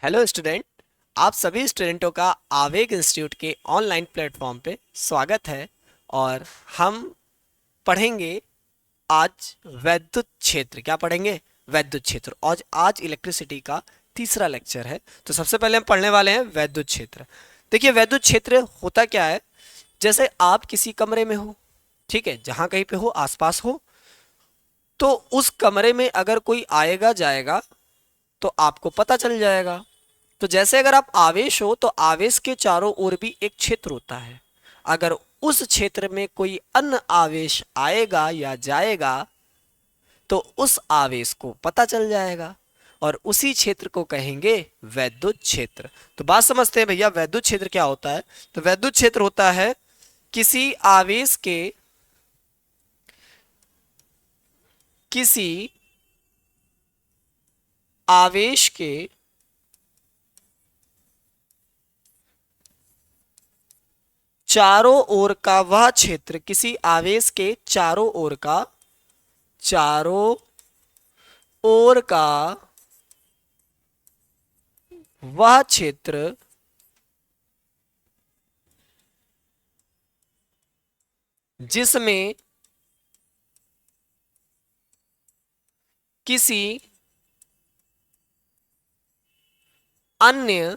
Hello student. आप सभी स्टूडेंटों का आवेग इंस्टीट्यूट के ऑनलाइन प्लेटफॉर्म पे स्वागत है। और हम पढ़ेंगे आज वैद्युत क्षेत्र। क्या पढ़ेंगे? वैद्युत क्षेत्र। आज आज इलेक्ट्रिसिटी का तीसरा लेक्चर है। तो सबसे पहले हम पढ़ने वाले हैं वैद्युत क्षेत्र। देखिए, वैद्युत क्षेत्र होता क्या है। जैसे आप किसी कमरे में हो, ठीक है, जहां कहीं पे हो, आसपास हो, तो उस कमरे में अगर कोई आएगा जाएगा तो आपको पता चल जाएगा। तो जैसे अगर आप आवेश हो तो आवेश के चारों ओर भी एक क्षेत्र होता है। अगर उस क्षेत्र में कोई अन्य आवेश आएगा या जाएगा तो उस आवेश को पता चल जाएगा और उसी क्षेत्र को कहेंगे वैद्युत क्षेत्र। तो बात समझते हैं भैया, वैद्युत क्षेत्र क्या होता है। तो वैद्युत क्षेत्र होता है किसी आवेश के किसी आवेश के चारों ओर का वह क्षेत्र, किसी आवेश के चारों ओर का वह क्षेत्र जिसमें किसी अन्य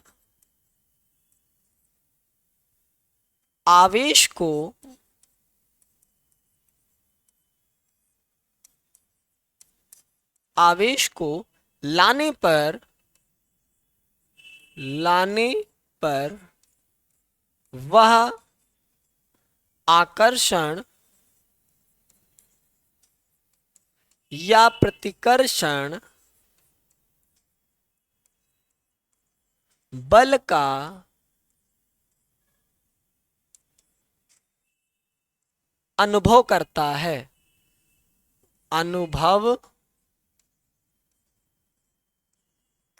आवेश को आवेश को लाने पर लाने पर वह आकर्षण या प्रतिकर्षण बल का अनुभव करता है। अनुभव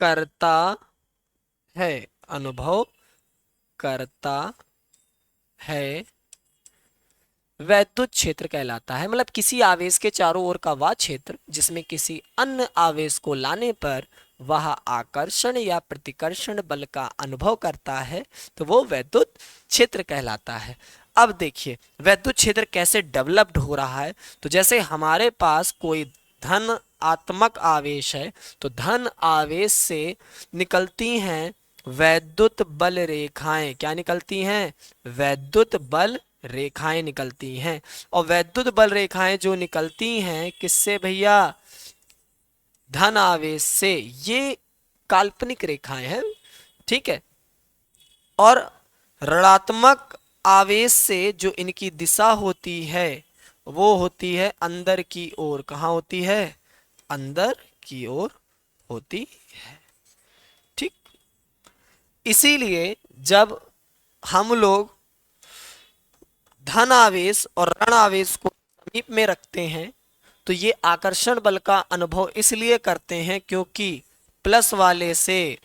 करता है। अनुभव करता है। वैद्युत क्षेत्र कहलाता है। मतलब किसी आवेश के चारों ओर का वह क्षेत्र जिसमें किसी अन्य आवेश को लाने पर वह आकर्षण या प्रतिकर्षण बल का अनुभव करता है, तो वो वैद्युत क्षेत्र कहलाता है। अब देखिए वैद्युत क्षेत्र कैसे डेवलप्ड हो रहा है। तो जैसे हमारे पास कोई धन आत्मक आवेश है, तो धन आवेश से निकलती हैं वैद्युत बल रेखाएं। क्या निकलती हैं? वैद्युत बल रेखाएं निकलती हैं। और वैद्युत बल रेखाएं जो निकलती हैं किससे भैया? धन आवेश से। ये काल्पनिक रेखाएं हैं, ठीक है। और ऋणात्मक आवेश से जो इनकी दिशा होती है वो होती है अंदर की ओर। कहाँ होती है? अंदर की ओर होती है, ठीक। इसीलिए जब हम लोग धन आवेश और ऋण आवेश को समीप में रखते हैं तो ये आकर्षण बल का अनुभव इसलिए करते हैं क्योंकि प्लस वाले से,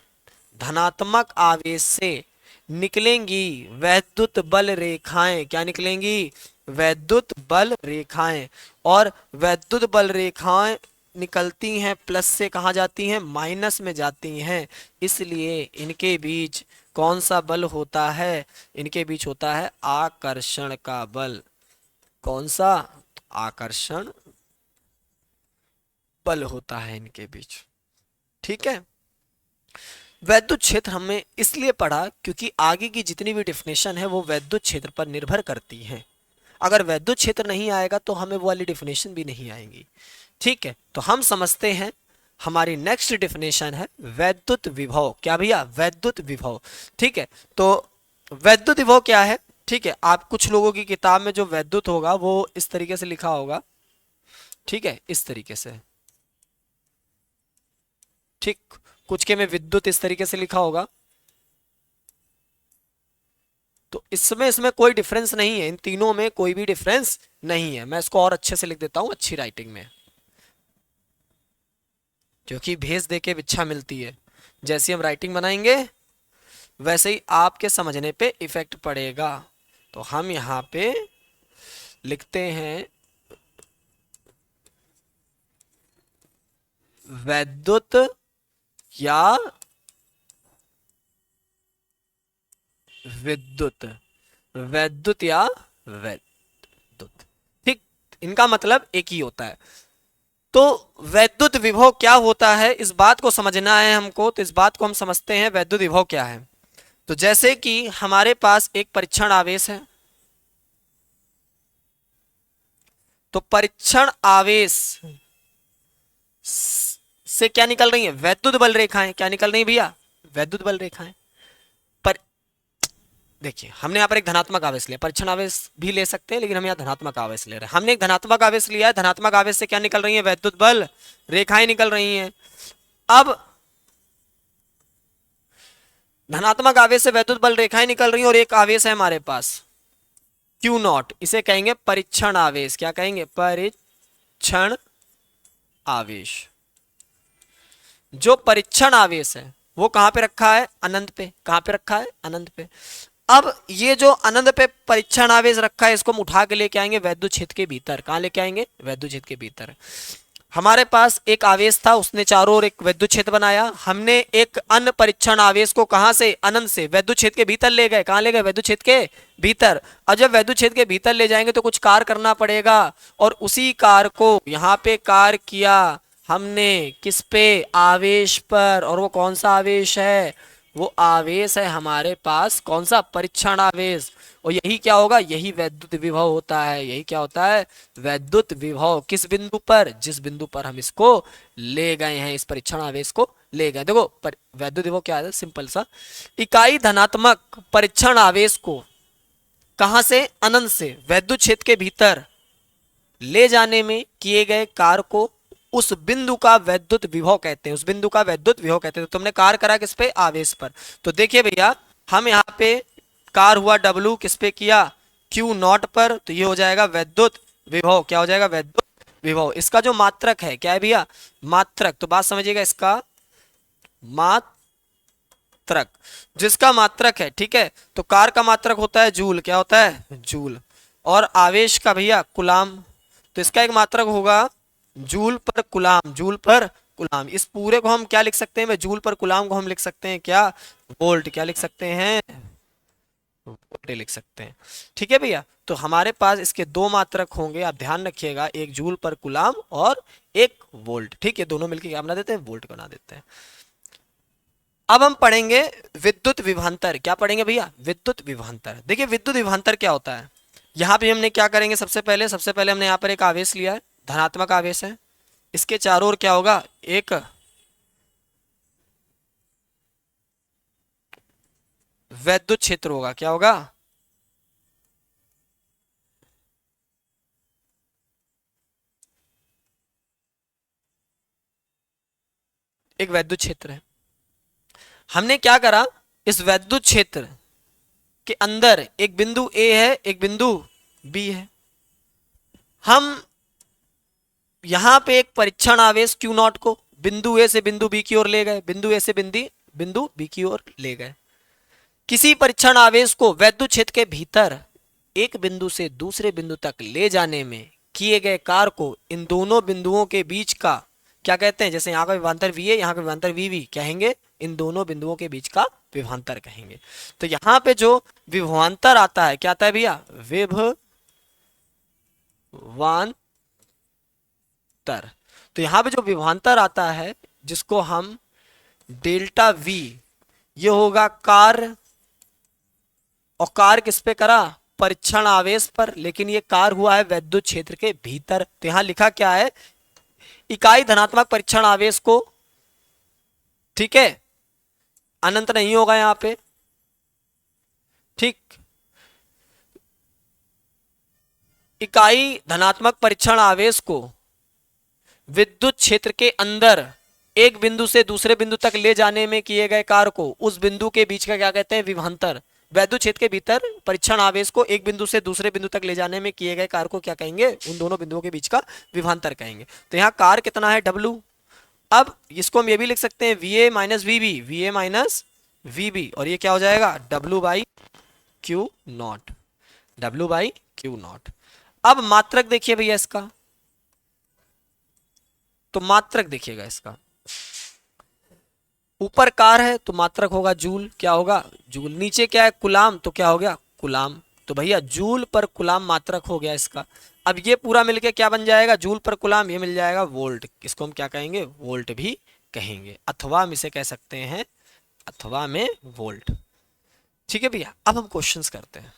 धनात्मक आवेश से निकलेंगी वैद्युत बल रेखाएं। क्या निकलेंगी? वैद्युत बल रेखाएं। और वैद्युत बल रेखाएं निकलती हैं प्लस से, कहाँ जाती हैं? माइनस में जाती हैं। इसलिए इनके बीच कौन सा बल होता है? इनके बीच होता है आकर्षण का बल। कौन सा? आकर्षण बल होता है इनके बीच, ठीक है। वैद्युत क्षेत्र हमने इसलिए पढ़ा क्योंकि आगे की जितनी भी डेफिनेशन है वो वैद्युत क्षेत्र पर निर्भर करती हैं। अगर वैद्युत क्षेत्र नहीं आएगा तो हमें वो वाली डेफिनेशन भी नहीं आएंगी, ठीक है। तो हम समझते हैं हमारी नेक्स्ट डेफिनेशन है वैद्युत विभव। क्या भैया? वैद्युत विभव, ठीक है। तो वैद्युत विभव क्या है? ठीक है, आप कुछ लोगों की किताब में जो वैद्युत होगा वो इस तरीके से लिखा होगा, ठीक है, इस तरीके से, ठीक। कुछ के में विद्युत इस तरीके से लिखा होगा। तो इसमें इसमें कोई डिफरेंस नहीं है, इन तीनों में कोई भी डिफरेंस नहीं है। मैं इसको और अच्छे से लिख देता हूं, अच्छी राइटिंग में, क्योंकि भेज दे के भिक्षा मिलती है। जैसी हम राइटिंग बनाएंगे वैसे ही आपके समझने पे इफेक्ट पड़ेगा। तो हम यहाँ पे लिखते हैं वैद्युत या विद्युत, वैद्युत या वैद्युत, ठीक, इनका मतलब एक ही होता है। तो वैद्युत विभव क्या होता है, इस बात को समझना है हमको, तो इस बात को हम समझते हैं वैद्युत विभव क्या है। तो जैसे कि हमारे पास एक परीक्षण आवेश है, तो परीक्षण आवेश से क्या निकल रही है, वैद्युत बल रेखाएं। क्या निकल रही है भैया, वैद्युत बल रेखाएं। पर देखिए हमने यहाँ पर एक धनात्मक आवेश लिया, परीक्षण आवेश भी ले सकते हैं लेकिन हम यहाँ धनात्मक आवेश ले रहे हैं। हमने एक धनात्मक आवेश लिया है, धनात्मक आवेश से क्या निकल रही है, वैद्युत बल रेखाएं निकल रही हैं। अब धनात्मक आवेश से वैद्युत बल रेखाएं निकल रही हैं और एक आवेश है हमारे पास Q0, इसे कहेंगे परीक्षण आवेश। क्या कहेंगे, परीक्षण आवेश। जो परीक्षण आवेश है वो कहां पे रखा है, अनंत पे। कहां पे रखा है, अनंत पे। अब ये जो अनंत पे परीक्षण आवेश रखा है इसको हम उठा के लेके आएंगे वैद्युत क्षेत्र के भीतर। कहां लेके आएंगे, वैद्युत क्षेत्र के भीतर। हमारे पास एक आवेश था, उसने चारों ओर एक वैद्युत क्षेत्र बनाया। हमने एक अन्य परीक्षण आवेश को कहां से, अनंत से वैद्युत क्षेत्र के भीतर ले गए। कहां ले गए, वैद्युत क्षेत्र के भीतर। अब जब वैद्युत क्षेत्र के भीतर ले जाएंगे तो कुछ कार्य करना पड़ेगा, और उसी कार्य को यहाँ पे कार्य किया हमने किस पे, आवेश पर। और वो कौन सा आवेश है, वो आवेश है हमारे पास कौन सा, परीक्षण आवेश। और यही क्या होगा, यही वैद्युत विभव होता है। यही क्या होता है, वैद्युत विभव। किस बिंदु पर, जिस बिंदु पर हम इसको ले गए हैं, इस परीक्षण आवेश को ले गए। देखो वैद्युत विभव क्या है, सिंपल सा, इकाई धनात्मक परीक्षण आवेश को कहां से, अनंत से वैद्युत क्षेत्र के भीतर ले जाने में किए गए कार्य को उस बिंदु का वैद्युत विभव कहते हैं। उस बिंदु का वैद्युत विभव कहते हैं। तो तुमने कार्य करा किस पे, आवेश पर। तो देखिए भैया हम यहाँ पे कार्य हुआ W किस पे किया, Q0 पर। तो ये हो जाएगा वैद्युत विभव। क्या हो जाएगा, वैद्युत विभव। इसका जो मात्रक है क्या है भैया, मात्रक। तो बात समझिएगा, इसका मात्रक, जिसका मात्रक है, ठीक है। तो कार्य का मात्रक होता है जूल। क्या होता है, जूल। और आवेश का भैया कुलाम। तो इसका एक मात्रक होगा जूल पर कुलाम, जूल पर कुलाम। इस पूरे को हम क्या लिख सकते हैं, जूल पर कुलाम को हम लिख सकते हैं क्या, वोल्ट। क्या लिख सकते हैं, वोल्ट लिख सकते हैं। ठीक है भैया। तो हमारे पास इसके दो मात्रक होंगे, आप ध्यान रखिएगा, एक जूल पर कुलाम और एक वोल्ट। ठीक है, दोनों मिलकर क्या बना देते हैं, वोल्ट बना देते हैं। अब हम पढ़ेंगे विद्युत विभवांतर। क्या पढ़ेंगे भैया, विद्युत विभवांतर। देखिए विद्युत विभवांतर क्या होता है, यहाँ पे हमने क्या करेंगे, सबसे पहले हमने यहाँ पर एक आवेश लिया है, धनात्मक आवेश है। इसके चारों ओर क्या होगा, एक वैद्युत क्षेत्र होगा। क्या होगा, एक वैद्युत क्षेत्र है। हमने क्या करा, इस वैद्युत क्षेत्र के अंदर एक बिंदु A है, एक बिंदु B है। हम यहां पे एक परीक्षण आवेश Q0 को बिंदु A से बिंदु B की ओर ले गए, बिंदु A से बिंदु B की ओर ले गए। किसी परीक्षण आवेश को वैद्युत क्षेत्र के भीतर एक बिंदु से दूसरे बिंदु तक ले जाने में किए गए कार्य को इन दोनों बिंदुओं के बीच का क्या कहते हैं, जैसे यहाँ का विभवांतर V है, यहाँ का विभवांतर VB कहेंगे, इन दोनों बिंदुओं के बीच का विभवांतर कहेंगे। तो यहाँ पे जो विभवांतर आता है, क्या आता है भैया, विभवांतर। तो यहाँ पे जो विभवांतर आता है जिसको हम डेल्टा V, ये होगा कार्य, और कार्य किस पे करा, परीक्षण आवेश पर, लेकिन ये कार्य हुआ है वैद्युत क्षेत्र के भीतर। तो यहां लिखा क्या है, इकाई धनात्मक परीक्षण आवेश को, ठीक है, अनंत नहीं होगा यहां पे, ठीक, इकाई धनात्मक परीक्षण आवेश को विद्युत क्षेत्र के अंदर एक बिंदु से दूसरे बिंदु तक ले जाने में किए गए कार्य को उस बिंदु के बीच का क्या कहते हैं, विभवांतर। वैद्युत क्षेत्र के भीतर परीक्षण आवेश को एक बिंदु से दूसरे बिंदु तक ले जाने में किए गए कार्य को क्या कहेंगे, उन दोनों बिंदुओं के बीच का विभवांतर कहेंगे। तो यहाँ कार्य कितना है, W। अब इसको हम ये भी लिख सकते हैं VA minus VB, VA minus VB, और ये क्या हो जाएगा, W by Q not, W by Q not. अब मात्रक देखिए भैया इसका, तो मात्रक देखिएगा इसका, ऊपर कार है तो मात्रक होगा जूल, क्या होगा जूल। नीचे क्या है कुलाम, तो क्या हो गया कुलाम। तो भैया जूल पर कुलाम मात्रक हो गया इसका। अब ये पूरा मिलके क्या बन जाएगा, जूल पर कुलाम, ये मिल जाएगा वोल्ट। इसको हम क्या कहेंगे, वोल्ट भी कहेंगे, अथवा हम इसे कह सकते हैं अथवा में वोल्ट। ठीक है भैया, अब हम क्वेश्चंस करते हैं।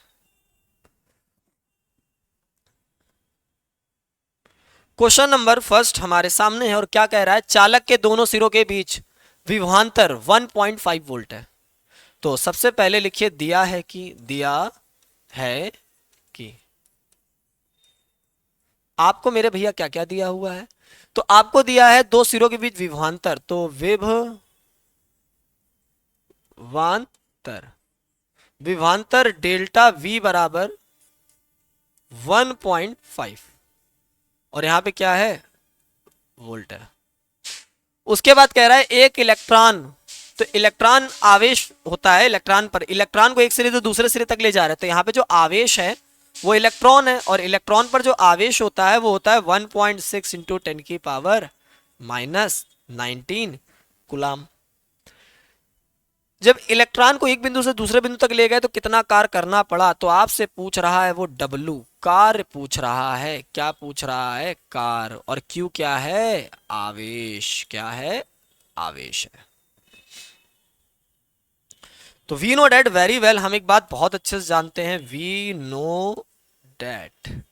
क्वेश्चन नंबर फर्स्ट हमारे सामने है और क्या कह रहा है, चालक के दोनों सिरों के बीच विभवांतर 1.5 वोल्ट है। तो सबसे पहले लिखिए दिया है कि आपको मेरे भैया क्या क्या दिया हुआ है। तो आपको दिया है दो सिरों के बीच विभवांतर, तो विभवांतर विभवांतर डेल्टा वी बराबर 1.5 और यहां पे क्या है वोल्ट है। उसके बाद कह रहा है एक इलेक्ट्रॉन, तो इलेक्ट्रॉन आवेश होता है इलेक्ट्रॉन पर, इलेक्ट्रॉन को एक सिरे से दूसरे सिरे तक ले जा रहा है, तो यहाँ पे जो आवेश है वो इलेक्ट्रॉन है, और इलेक्ट्रॉन पर जो आवेश होता है वो होता है 1.6 इंटू 10 की पावर माइनस 19 कुलाम। जब इलेक्ट्रॉन को एक बिंदु से दूसरे बिंदु तक ले गए तो कितना कार्य करना पड़ा, तो आपसे पूछ रहा है वो W कार्य पूछ रहा है, क्या पूछ रहा है कार्य, और Q क्या है आवेश, क्या है आवेश है। तो we know that very well, हम एक बात बहुत अच्छे से जानते हैं, वी नो डेट,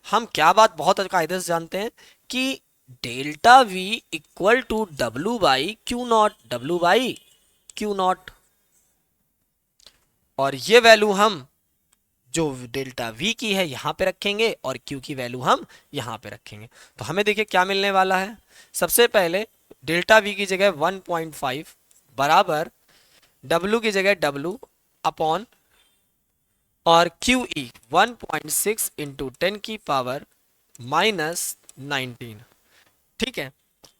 हम क्या बात बहुत कायदे से जानते हैं कि delta V equal to W by Q naught, W by Q naught. और ये वैल्यू हम जो डेल्टा वी की है यहां पे रखेंगे और क्यू की वैल्यू हम यहां पे रखेंगे। तो हमें देखिए क्या मिलने वाला है, सबसे पहले डेल्टा वी की जगह 1.5 बराबर W की जगह W अपॉन और क्यू ई 1.6 इंटू 10 की पावर माइनस 19। ठीक है,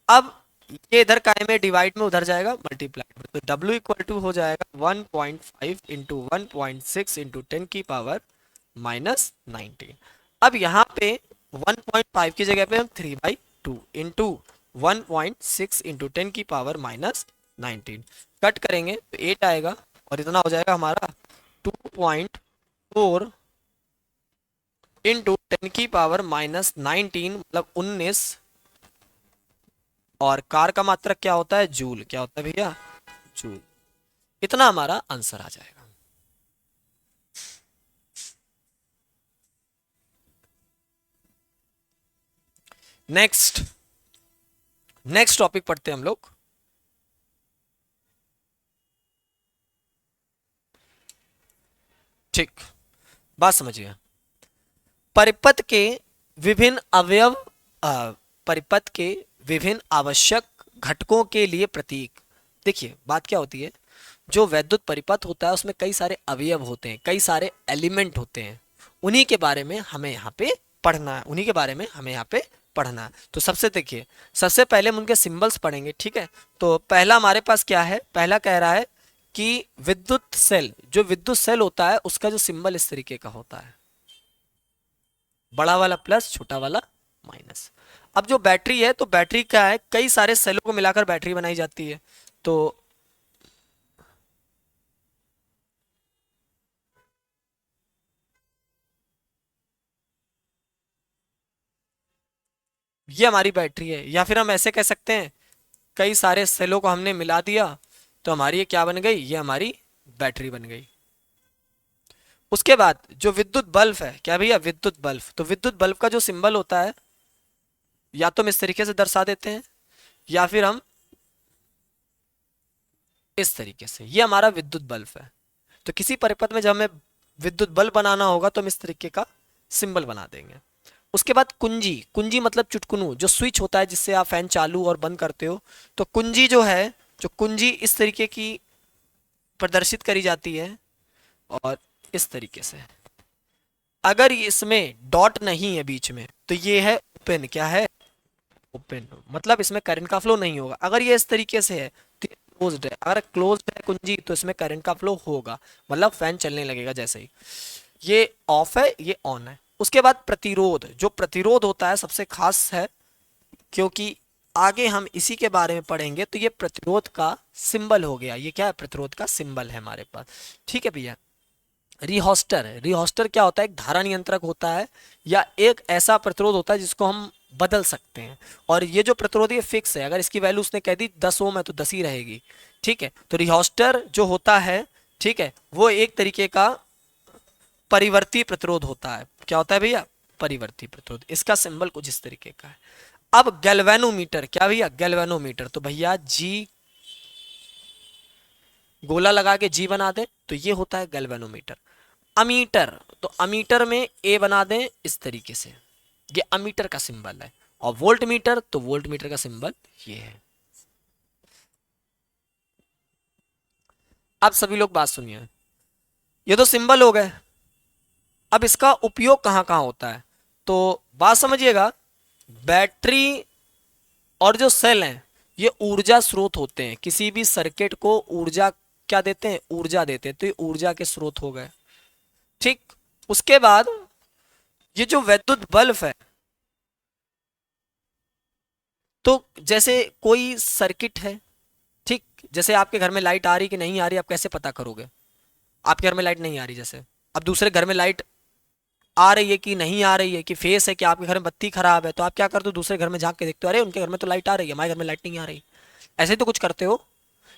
अब ये इधर काय में डिवाइड में उधर जाएगा मल्टीप्लाई में, तो W इक्वल टू हो जाएगा 1.5 इंटू 1.6 इंटू 10 की पावर माइनस 19। अब यहाँ पे 1.5 की जगह पे हम 3/2 इंटू 1.6 इंटू 10 की पावर माइनस 19 कट करेंगे तो 8 आएगा, और इतना हो जाएगा हमारा 2.4 इंटू 10 की पावर माइनस 19 मतलब 19, और कार का मात्रक क्या होता है जूल, क्या होता है भैया जूल। इतना हमारा आंसर आ जाएगा। नेक्स्ट टॉपिक पढ़ते हैं हम लोग। ठीक, बात समझिए। परिपथ के विभिन्न अवयव परिपथ के विभिन्न आवश्यक घटकों के लिए प्रतीक। देखिए बात क्या होती है, जो वैद्युत परिपथ होता है उसमें कई सारे अवयव होते हैं, कई सारे एलिमेंट होते हैं, उन्हीं के बारे में हमें यहाँ पे पढ़ना है, उन्हीं के बारे में हमें यहाँ पे पढ़ना है। तो सबसे देखिए, सबसे पहले हम उनके सिंबल्स पढ़ेंगे। ठीक है, तो पहला हमारे पास क्या है, पहला कह रहा है कि विद्युत सेल, जो विद्युत सेल होता है उसका जो सिंबल इस तरीके का होता है, बड़ा वाला प्लस छोटा वाला माइनस। अब जो बैटरी है, तो बैटरी क्या है, कई सारे सेलों को मिलाकर बैटरी बनाई जाती है। तो ये हमारी बैटरी है, या फिर हम ऐसे कह सकते हैं कई सारे सेलों को हमने मिला दिया तो हमारी ये क्या बन गई, ये हमारी बैटरी बन गई। उसके बाद जो विद्युत बल्ब है, क्या भैया विद्युत बल्ब, तो विद्युत बल्ब का जो सिंबल होता है या तो हम इस तरीके से दर्शा देते हैं या फिर हम इस तरीके से, ये हमारा विद्युत बल्ब है। तो किसी परिपथ में जब हमें विद्युत बल्ब बनाना होगा तो हम इस तरीके का सिंबल बना देंगे। उसके बाद कुंजी, कुंजी मतलब चुटकुनू, जो स्विच होता है जिससे आप फैन चालू और बंद करते हो, तो कुंजी जो है, जो कुंजी इस तरीके की प्रदर्शित करी जाती है और इस तरीके से। अगर इसमें डॉट नहीं है बीच में तो ये है ओपन, क्या है ओपन, मतलब इसमें करंट का फ्लो नहीं होगा। अगर ये इस तरीके से है तो क्लोज्ड है, अगर क्लोज्ड है कुंजी तो इसमें करंट का फ्लो होगा, मतलब फैन चलने लगेगा जैसे ही। ये ऑफ है, ये ऑन है। उसके बाद प्रतिरोध, जो प्रतिरोध होता है सबसे खास है, क्योंकि आगे हम इसी के बारे में पढ़ेंगे। तो ये प्रतिरोध का सिंबल हो गया, ये क्या है, प्रतिरोध का सिंबल है हमारे पास। ठीक है भैया। रिहोस्टर, रिहोस्टर क्या होता है, एक धारा नियंत्रक होता है या एक ऐसा प्रतिरोध होता है जिसको हम बदल सकते हैं। और ये जो प्रतिरोध ये फिक्स है, अगर इसकी वैल्यू उसने कह दी 10 ओम है तो 10 ही रहेगी। ठीक है, तो रिहोस्टर जो होता है, ठीक है, वो एक तरीके का परिवर्ती प्रतिरोध होता है। क्या होता है भैया, परिवर्ती प्रतिरोध। इसका सिंबल कुछ इस तरीके का है। अब गैल्वेनोमीटर, क्या भैया, गैल्वेनोमीटर, तो भैया जी गोला लगा के जी बना दे तो ये होता है गैल्वेनोमीटर। अमीटर, तो अमीटर में ए बना दें इस तरीके से, ये अमीटर का सिंबल है। और वोल्ट मीटर, तो वोल्ट मीटर का सिंबल ये है। अब सभी लोग बात सुनिए, ये तो सिंबल हो गए। अब इसका उपयोग कहाँ कहाँ होता है, तो बात समझिएगा। बैटरी और जो सेल हैं ये ऊर्जा स्रोत होते हैं, किसी भी सर्किट को ऊर्जा क्या देते हैं, ऊर्जा देते हैं, तो ये ऊर्जा के स्रोत हो गए। ठीक, उसके बाद ये जो वैद्युत बल्ब है, तो जैसे कोई सर्किट है, ठीक, जैसे आपके घर में लाइट आ रही कि नहीं आ रही, आप कैसे पता करोगे। आपके घर में लाइट नहीं आ रही, जैसे अब दूसरे घर में लाइट आ रही है कि नहीं आ रही है, कि फेस है कि आपके घर में बत्ती खराब है, तो आप क्या करते हो, दूसरे घर में झांक के देखते हो, अरे उनके घर में तो लाइट आ रही है, हमारे घर में लाइट नहीं आ रही। ऐसे ही तो कुछ करते हो।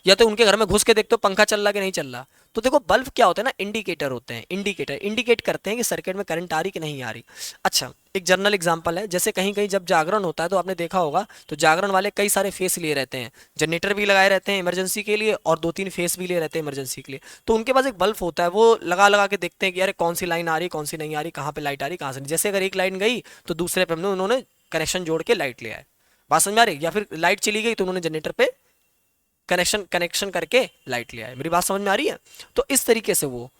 या तो उनके घर में घुस के देखते हो पंखा चल रहा कि नहीं चल रहा। तो देखो बल्ब क्या होता है ना, इंडिकेटर होते हैं, इंडिकेटर इंडिकेट करते हैं कि सर्किट में करंट आ रही कि नहीं आ रही। अच्छा, एक जनरल एग्जांपल है, जैसे कहीं कहीं जब जागरण होता है तो आपने देखा होगा, तो जागरण वाले कई सारे फेस लिए रहते हैं, जनरेटर भी लगाए रहते हैं इमरजेंसी के लिए, और 2-3 फेस भी लिए रहते हैं इमरजेंसी के लिए। तो उनके पास एक बल्ब होता है, वो लगा लगा के देखते हैं कि यार कौन सी लाइन आ रही, कौन सी नहीं आ रही, कहाँ पे लाइट आ रही, कहाँ से नहीं। जैसे अगर एक लाइन गई तो दूसरे पे उन्होंने कनेक्शन जोड़ के लाइट ले आए। बात समझ में आ रही, या फिर लाइट चली गई तो उन्होंने जनरेटर पे कनेक्शन कनेक्शन करके लाइट ले आए। मेरी बात समझ में आ रही है। तो इस तरीके से वो,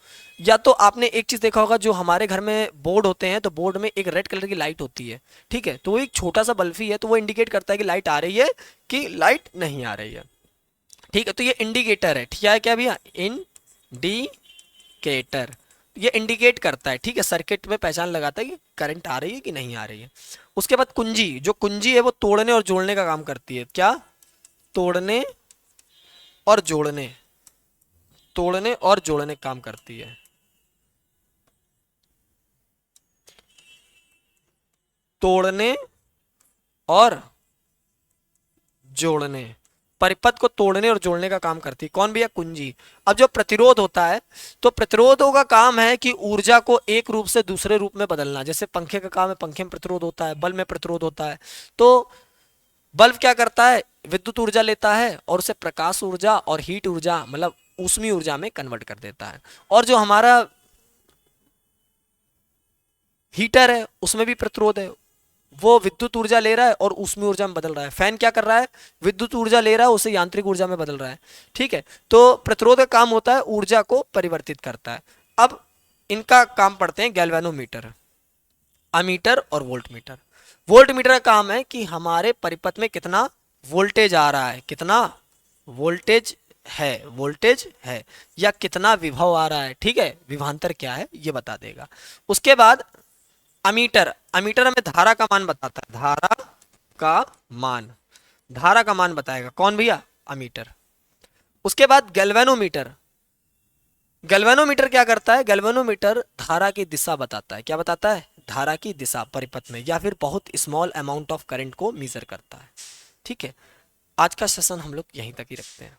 या तो आपने एक चीज देखा होगा, जो हमारे घर में बोर्ड होते हैं तो बोर्ड में एक रेड कलर की लाइट होती है, ठीक है, तो वो एक छोटा सा बल्ब ही है, तो वो इंडिकेट करता है कि लाइट आ रही है कि लाइट नहीं आ रही है। ठीक है, तो ये इंडिकेटर है। ठीक है, क्या भैया, इंडिकेटर, ये इंडिकेट करता है, ठीक है, सर्किट में पहचान लगाता है कि करंट आ रही है कि नहीं आ रही है। उसके बाद कुंजी, जो कुंजी है वो तोड़ने और जोड़ने का काम करती है। क्या, तोड़ने और जोड़ने, तोड़ने और जोड़ने काम करती है। तोड़ने और जोड़ने, परिपथ को तोड़ने और जोड़ने का काम करती है। कौन भैया, कुंजी। अब जो प्रतिरोध होता है, तो प्रतिरोधों का काम है कि ऊर्जा को एक रूप से दूसरे रूप में बदलना। जैसे पंखे का काम है, पंखे में प्रतिरोध होता है, बल्ब में प्रतिरोध होता है। तो बल्ब क्या करता है, विद्युत ऊर्जा लेता है और उसे प्रकाश ऊर्जा और हीट ऊर्जा, मतलब ऊष्मीय ऊर्जा में कन्वर्ट कर देता है। और जो हमारा हीटर है उसमें भी प्रतिरोध है, वो विद्युत ऊर्जा ले रहा है और ऊष्मीय ऊर्जा में बदल रहा है। फैन क्या कर रहा है, विद्युत ऊर्जा ले रहा है, उसे यांत्रिक ऊर्जा में बदल रहा है। ठीक है, तो प्रतिरोध का काम होता है ऊर्जा को परिवर्तित करता है। अब इनका काम पढ़ते हैं, गैल्वेनोमीटर, अमीटर और वोल्ट मीटर। वोल्ट मीटर का काम है कि हमारे परिपथ में कितना वोल्टेज आ रहा है, कितना वोल्टेज है, वोल्टेज है, या कितना विभव आ रहा है, ठीक है, विभवांतर क्या है ये बता देगा। उसके बाद अमीटर, अमीटर हमें धारा का मान बताता है, धारा का मान, धारा का मान बताएगा। कौन भैया, अमीटर। उसके बाद गैल्वेनोमीटर, गैल्वेनोमीटर क्या करता है, गैल्वेनोमीटर धारा की दिशा बताता है। क्या बताता है, धारा की दिशा परिपथ में, या फिर बहुत स्मॉल अमाउंट ऑफ करंट को मेजर करता है। ठीक है, आज का सेशन हम लोग यहीं तक ही रखते हैं।